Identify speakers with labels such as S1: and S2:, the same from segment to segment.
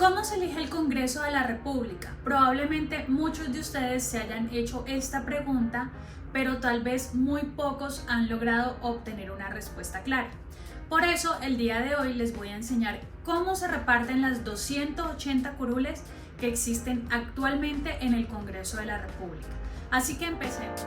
S1: ¿Cómo se elige el Congreso de la República? Probablemente muchos de ustedes se hayan hecho esta pregunta, pero tal vez muy pocos han logrado obtener una respuesta clara. Por eso, el día de hoy les voy a enseñar cómo se reparten las 280 curules que existen actualmente en el Congreso de la República. Así que empecemos.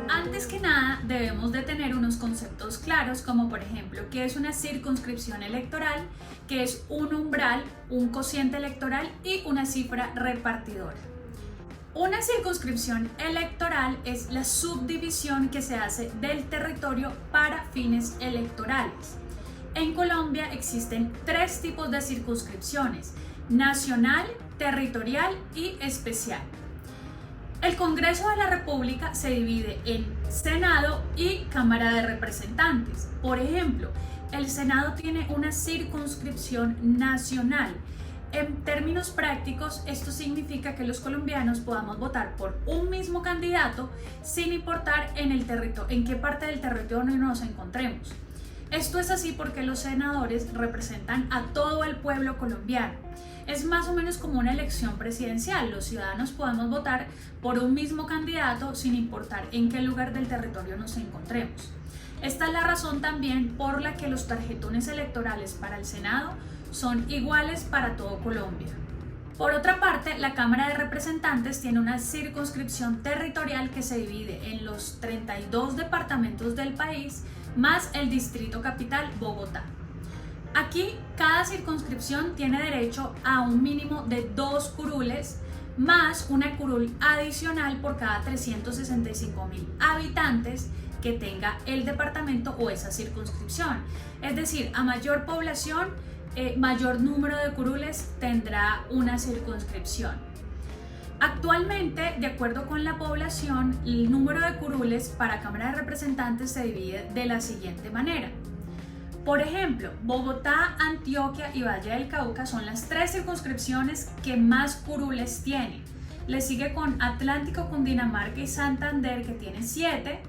S1: Antes que nada, debemos de tener unos conceptos claros, como por ejemplo, qué es una circunscripción electoral, qué es un umbral, un cociente electoral y una cifra repartidora. Una circunscripción electoral es la subdivisión que se hace del territorio para fines electorales. En Colombia existen tres tipos de circunscripciones: nacional, territorial y especial. El Congreso de la República se divide en Senado y Cámara de Representantes. Por ejemplo, el Senado tiene una circunscripción nacional. En términos prácticos, esto significa que los colombianos podamos votar por un mismo candidato sin importar en qué parte del territorio nos encontremos. Esto es así porque los senadores representan a todo el pueblo colombiano. Es más o menos como una elección presidencial. Los ciudadanos podemos votar por un mismo candidato sin importar en qué lugar del territorio nos encontremos. Esta es la razón también por la que los tarjetones electorales para el Senado son iguales para todo Colombia. Por otra parte, la Cámara de Representantes tiene una circunscripción territorial que se divide en los 32 departamentos del país más el distrito capital, Bogotá. Aquí, cada circunscripción tiene derecho a un mínimo de 2 curules más una curul adicional por cada 365.000 habitantes que tenga el departamento o esa circunscripción. Es decir, a mayor población, mayor número de curules tendrá una circunscripción. Actualmente, de acuerdo con la población, el número de curules para Cámara de Representantes se divide de la siguiente manera. Por ejemplo, Bogotá, Antioquia y Valle del Cauca son las tres circunscripciones que más curules tienen. Le sigue con Atlántico, Cundinamarca y Santander, que tienen 7.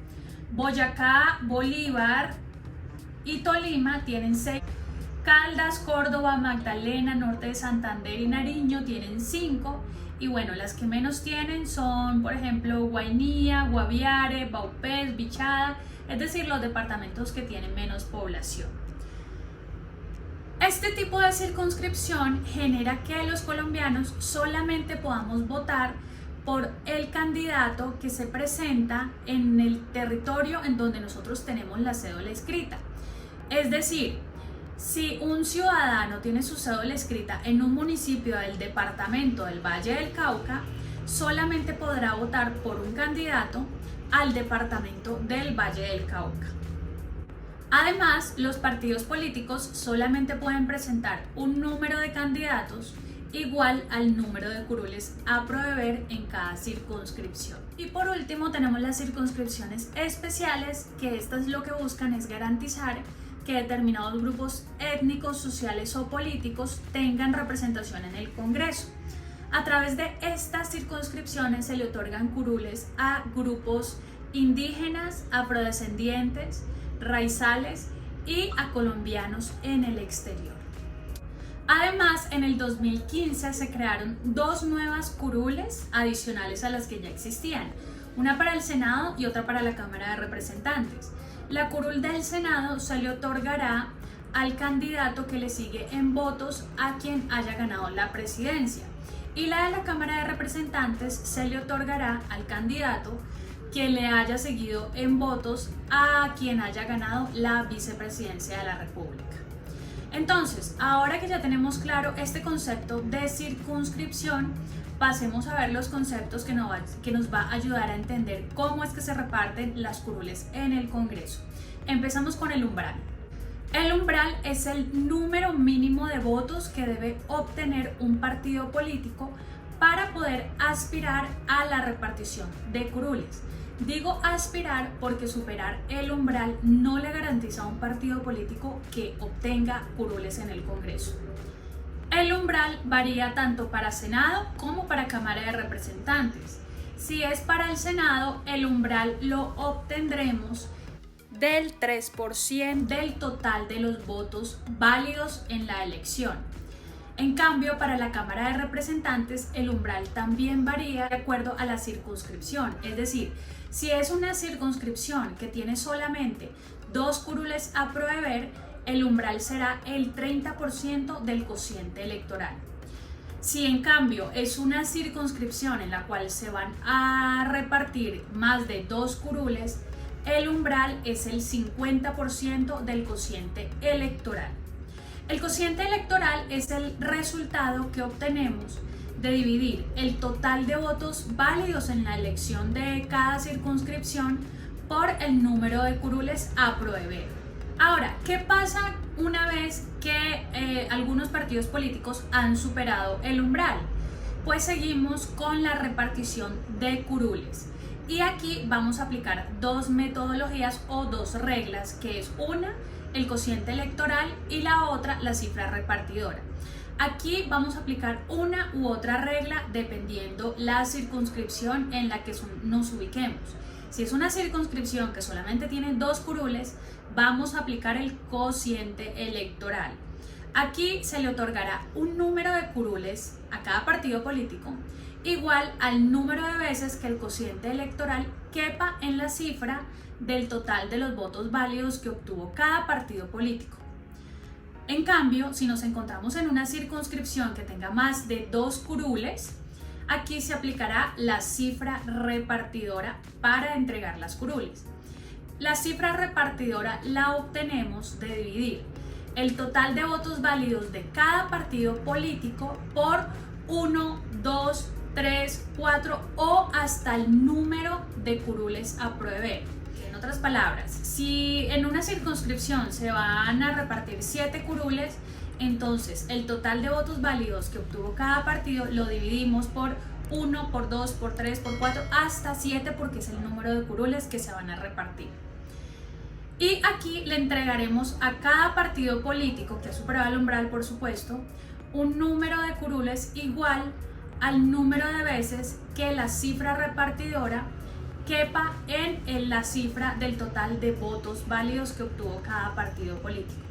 S1: Boyacá, Bolívar y Tolima tienen 6. Caldas, Córdoba, Magdalena, Norte de Santander y Nariño tienen 5. Y bueno, las que menos tienen son, por ejemplo, Guainía, Guaviare, Vaupés, Bichada, es decir, los departamentos que tienen menos población. Este tipo de circunscripción genera que los colombianos solamente podamos votar por el candidato que se presenta en el territorio en donde nosotros tenemos la cédula escrita. Es decir, si un ciudadano tiene su cédula escrita en un municipio del departamento del Valle del Cauca, solamente podrá votar por un candidato al departamento del Valle del Cauca. Además, los partidos políticos solamente pueden presentar un número de candidatos igual al número de curules a proveer en cada circunscripción. Y por último tenemos las circunscripciones especiales, que estas lo que buscan es garantizar que determinados grupos étnicos, sociales o políticos tengan representación en el Congreso. A través de estas circunscripciones se le otorgan curules a grupos indígenas, afrodescendientes, raizales y a colombianos en el exterior. Además, en el 2015 se crearon 2 nuevas curules adicionales a las que ya existían, una para el Senado y otra para la Cámara de Representantes. La curul del Senado se le otorgará al candidato que le sigue en votos a quien haya ganado la presidencia, y la de la Cámara de Representantes se le otorgará al candidato que le haya seguido en votos a quien haya ganado la vicepresidencia de la República. Entonces, ahora que ya tenemos claro este concepto de circunscripción, pasemos a ver los conceptos que nos va a ayudar a entender cómo es que se reparten las curules en el Congreso. Empezamos con el umbral. El umbral es el número mínimo de votos que debe obtener un partido político para poder aspirar a la repartición de curules. Digo aspirar porque superar el umbral no le garantiza a un partido político que obtenga curules en el Congreso. El umbral varía tanto para Senado como para Cámara de Representantes. Si es para el Senado, el umbral lo obtendremos del 3% del total de los votos válidos en la elección. En cambio, para la Cámara de Representantes, el umbral también varía de acuerdo a la circunscripción. Es decir, si es una circunscripción que tiene solamente 2 curules a proveer, el umbral será el 30% del cociente electoral. Si en cambio es una circunscripción en la cual se van a repartir más de 2 curules, el umbral es el 50% del cociente electoral. El cociente electoral es el resultado que obtenemos de dividir el total de votos válidos en la elección de cada circunscripción por el número de curules a proveer. Ahora, ¿qué pasa una vez que algunos partidos políticos han superado el umbral? Pues seguimos con la repartición de curules. Y aquí vamos a aplicar 2 metodologías o 2 reglas, que es una, el cociente electoral, y la otra, la cifra repartidora. Aquí vamos a aplicar una u otra regla dependiendo la circunscripción en la que nos ubiquemos. Si es una circunscripción que solamente tiene 2 curules, vamos a aplicar el cociente electoral. Aquí se le otorgará un número de curules a cada partido político igual al número de veces que el cociente electoral quepa en la cifra del total de los votos válidos que obtuvo cada partido político. En cambio, si nos encontramos en una circunscripción que tenga más de 2 curules, aquí se aplicará la cifra repartidora para entregar las curules. La cifra repartidora la obtenemos de dividir el total de votos válidos de cada partido político por 1, 2, 3, 4 o hasta el número de curules a proveer. En otras palabras, si en una circunscripción se van a repartir 7 curules, entonces el total de votos válidos que obtuvo cada partido lo dividimos por 1, por 2, por 3, por 4, hasta 7 porque es el número de curules que se van a repartir. Y aquí le entregaremos a cada partido político que ha superado el umbral, por supuesto, un número de curules igual al número de veces que la cifra repartidora quepa en la cifra del total de votos válidos que obtuvo cada partido político.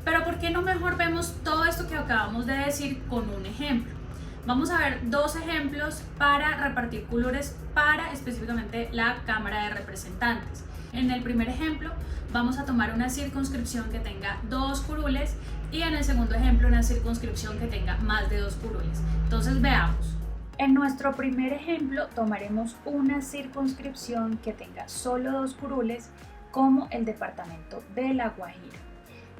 S1: Pero ¿por qué no mejor vemos todo esto que acabamos de decir con un ejemplo? Vamos a ver 2 ejemplos para repartir curules para específicamente la Cámara de Representantes. En el primer ejemplo vamos a tomar una circunscripción que tenga 2 curules y en el segundo ejemplo una circunscripción que tenga más de 2 curules. Entonces veamos. En nuestro primer ejemplo tomaremos una circunscripción que tenga solo 2 curules como el departamento de La Guajira.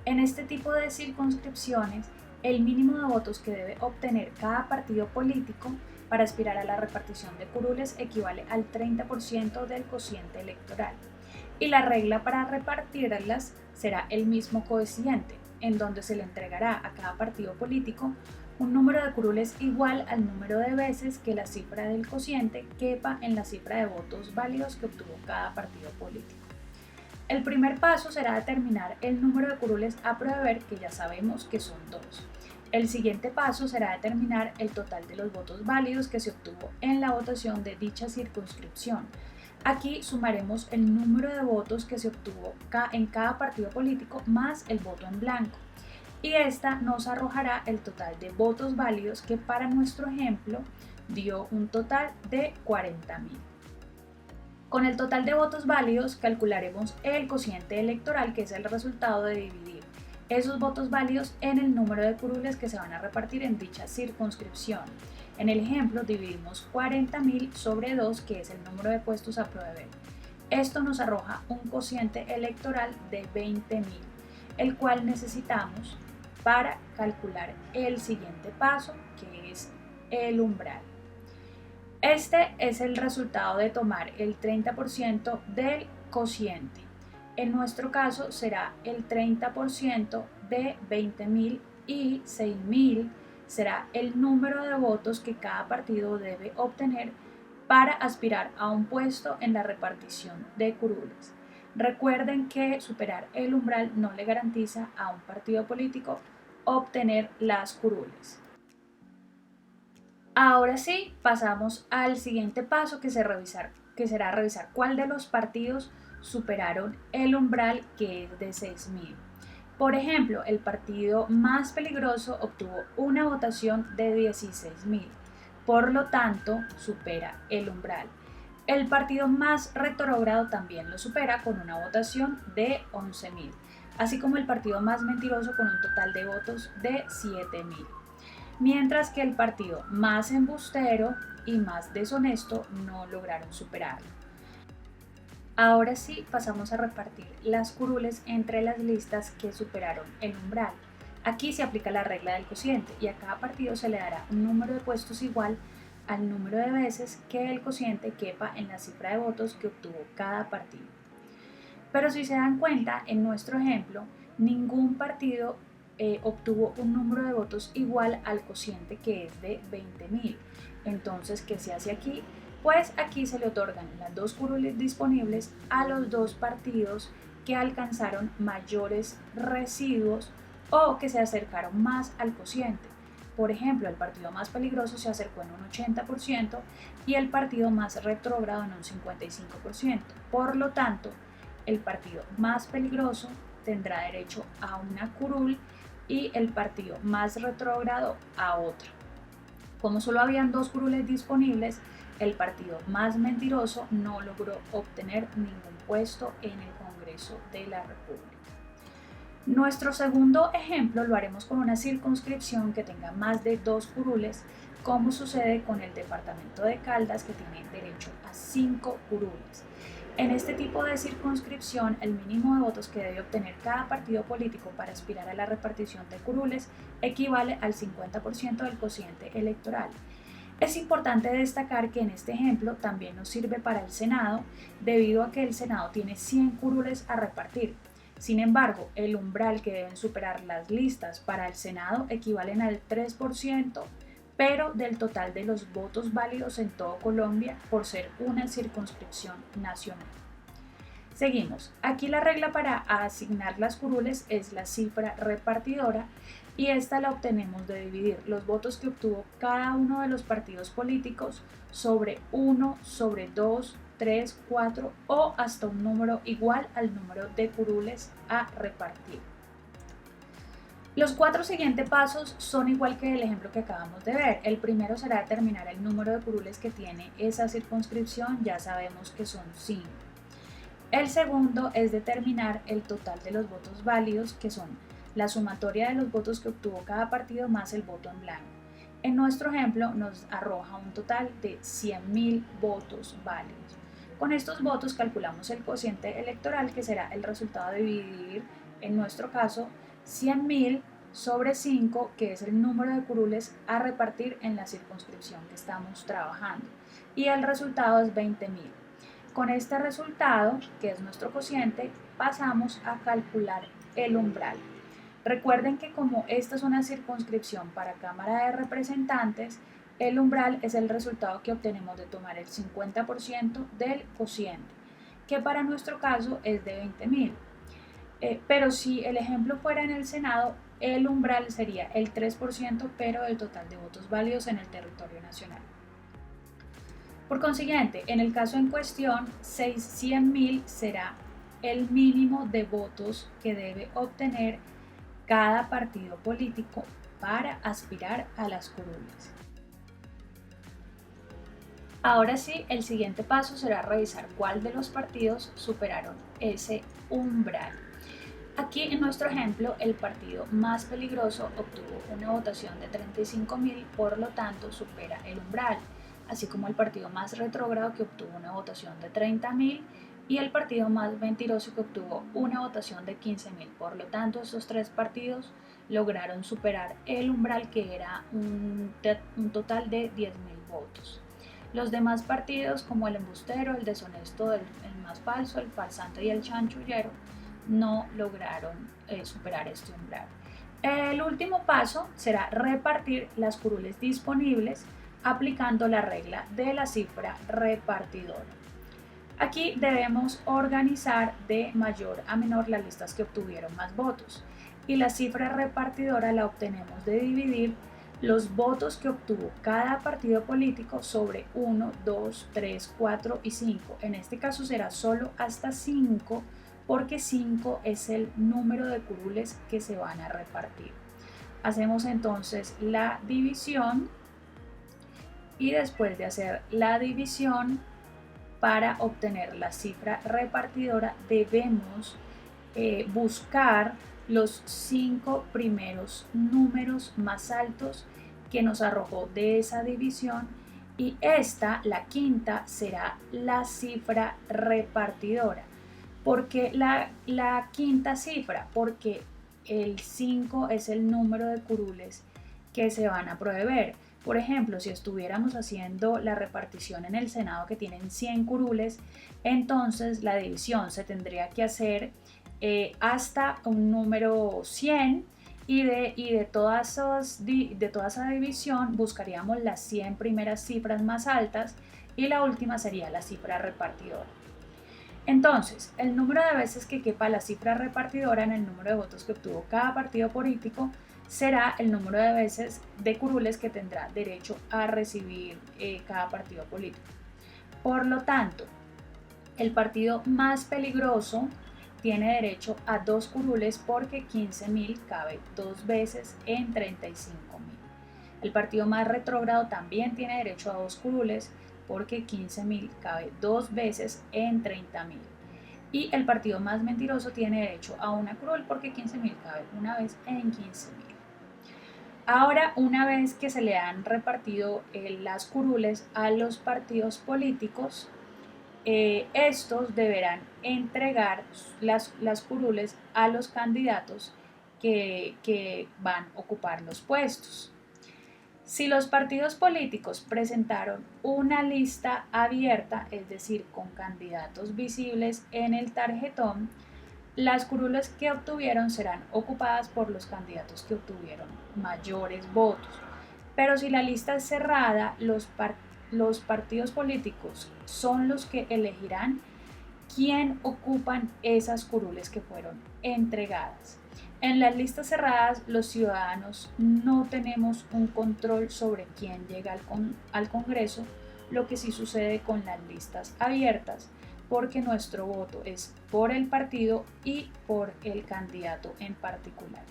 S1: En este tipo de circunscripciones, el mínimo de votos que debe obtener cada partido político para aspirar a la repartición de curules equivale al 30% del cociente electoral. Y la regla para repartirlas será el mismo cociente, en donde se le entregará a cada partido político un número de curules igual al número de veces que la cifra del cociente quepa en la cifra de votos válidos que obtuvo cada partido político. El primer paso será determinar el número de curules a proveer, que ya sabemos que son 2. El siguiente paso será determinar el total de los votos válidos que se obtuvo en la votación de dicha circunscripción. Aquí sumaremos el número de votos que se obtuvo en cada partido político más el voto en blanco. Y esta nos arrojará el total de votos válidos que para nuestro ejemplo dio un total de 40.000. Con el total de votos válidos calcularemos el cociente electoral, que es el resultado de dividir esos votos válidos en el número de curules que se van a repartir en dicha circunscripción. En el ejemplo dividimos 40.000 sobre 2, que es el número de puestos a proveer. Esto nos arroja un cociente electoral de 20.000, el cual necesitamos para calcular el siguiente paso, que es el umbral. Este es el resultado de tomar el 30% del cociente. En nuestro caso será el 30% de 20.000 y 6.000 será el número de votos que cada partido debe obtener para aspirar a un puesto en la repartición de curules. Recuerden que superar el umbral no le garantiza a un partido político obtener las curules. Ahora sí, pasamos al siguiente paso que será revisar cuál de los partidos superaron el umbral que es de 6.000. Por ejemplo, el partido más peligroso obtuvo una votación de 16.000, por lo tanto supera el umbral. El partido más retrógrado también lo supera con una votación de 11.000, así como el partido más mentiroso con un total de votos de 7.000. Mientras que el partido más embustero y más deshonesto no lograron superarlo. Ahora sí pasamos a repartir las curules entre las listas que superaron el umbral. Aquí se aplica la regla del cociente y a cada partido se le dará un número de puestos igual al número de veces que el cociente quepa en la cifra de votos que obtuvo cada partido. Pero si se dan cuenta, en nuestro ejemplo, ningún partido obtuvo un número de votos igual al cociente, que es de 20.000. Entonces, ¿qué se hace aquí? Pues aquí se le otorgan las dos curules disponibles a los dos partidos que alcanzaron mayores residuos o que se acercaron más al cociente. Por ejemplo, el partido más peligroso se acercó en un 80% y el partido más retrógrado en un 55%. Por lo tanto, el partido más peligroso tendrá derecho a una curul y el partido más retrógrado a otra. Como solo habían dos curules disponibles, el partido más mentiroso no logró obtener ningún puesto en el Congreso de la República. Nuestro segundo ejemplo lo haremos con una circunscripción que tenga más de dos curules, como sucede con el departamento de Caldas, que tiene derecho a 5 curules. En este tipo de circunscripción, el mínimo de votos que debe obtener cada partido político para aspirar a la repartición de curules equivale al 50% del cociente electoral. Es importante destacar que en este ejemplo también nos sirve para el Senado, debido a que el Senado tiene 100 curules a repartir. Sin embargo, el umbral que deben superar las listas para el Senado equivalen al 3%, pero del total de los votos válidos en todo Colombia, por ser una circunscripción nacional. Seguimos. Aquí la regla para asignar las curules es la cifra repartidora, y esta la obtenemos de dividir los votos que obtuvo cada uno de los partidos políticos sobre 1, sobre 2, 3, 4 o hasta un número igual al número de curules a repartir. Los 4 siguientes pasos son igual que el ejemplo que acabamos de ver. El primero será determinar el número de curules que tiene esa circunscripción, ya sabemos que son 5. El segundo es determinar el total de los votos válidos, que son la sumatoria de los votos que obtuvo cada partido más el voto en blanco. En nuestro ejemplo nos arroja un total de 100.000 votos válidos. Con estos votos calculamos el cociente electoral, que será el resultado de dividir, en nuestro caso, 100.000 sobre 5, que es el número de curules a repartir en la circunscripción que estamos trabajando, y el resultado es 20.000. Con este resultado, que es nuestro cociente, pasamos a calcular el umbral. Recuerden que como esta es una circunscripción para Cámara de Representantes, el umbral es el resultado que obtenemos de tomar el 50% del cociente, que para nuestro caso es de 20.000. Pero si el ejemplo fuera en el Senado, el umbral sería el 3%, pero del total de votos válidos en el territorio nacional. Por consiguiente, en el caso en cuestión, 100.000 será el mínimo de votos que debe obtener cada partido político para aspirar a las curules. Ahora sí, el siguiente paso será revisar cuál de los partidos superaron ese umbral. Aquí en nuestro ejemplo, el partido más peligroso obtuvo una votación de 35.000, por lo tanto supera el umbral, así como el partido más retrógrado, que obtuvo una votación de 30.000, y el partido más mentiroso, que obtuvo una votación de 15.000. Por lo tanto, estos tres partidos lograron superar el umbral, que era un total de 10.000 votos. Los demás partidos, como el embustero, el deshonesto, el más falso, el farsante y el chanchullero, no lograron superar este umbral. El último paso será repartir las curules disponibles aplicando la regla de la cifra repartidora. Aquí debemos organizar de mayor a menor las listas que obtuvieron más votos, y la cifra repartidora la obtenemos de dividir los votos que obtuvo cada partido político sobre 1, 2, 3, 4 y 5. En este caso será solo hasta 5 porque 5 es el número de curules que se van a repartir. Hacemos entonces la división y después de hacer la división, para obtener la cifra repartidora debemos buscar los 5 primeros números más altos que nos arrojó de esa división, y esta, la quinta, será la cifra repartidora. ¿Por qué la quinta cifra? Porque el 5 es el número de curules que se van a proveer. Por ejemplo, si estuviéramos haciendo la repartición en el Senado, que tienen 100 curules, entonces la división se tendría que hacer hasta un número 100, y de toda esa división buscaríamos las 100 primeras cifras más altas y la última sería la cifra repartidora. Entonces, el número de veces que quepa la cifra repartidora en el número de votos que obtuvo cada partido político será el número de veces de curules que tendrá derecho a recibir cada partido político. Por lo tanto, el partido más peligroso tiene derecho a 2 curules porque 15.000 cabe 2 veces en 35.000. El partido más retrógrado también tiene derecho a 2 curules porque 15.000 cabe 2 veces en 30.000. Y el partido más mentiroso tiene derecho a 1 curul porque 15.000 cabe 1 vez en 15.000. Ahora, una vez que se le han repartido las curules a los partidos políticos, estos deberán entregar las curules a los candidatos que van a ocupar los puestos. Si los partidos políticos presentaron una lista abierta, es decir, con candidatos visibles en el tarjetón, las curules que obtuvieron serán ocupadas por los candidatos que obtuvieron mayores votos. Pero si la lista es cerrada, los partidos políticos son los que elegirán quién ocupan esas curules que fueron entregadas. En las listas cerradas, los ciudadanos no tenemos un control sobre quién llega al Congreso, lo que sí sucede con las listas abiertas, porque nuestro voto es por el partido y por el candidato en particular.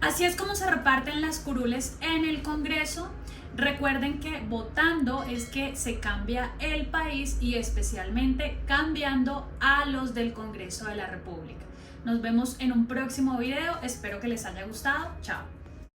S1: Así es como se reparten las curules en el Congreso. Recuerden que votando es que se cambia el país, y especialmente cambiando a los del Congreso de la República. Nos vemos en un próximo video. Espero que les haya gustado. Chao.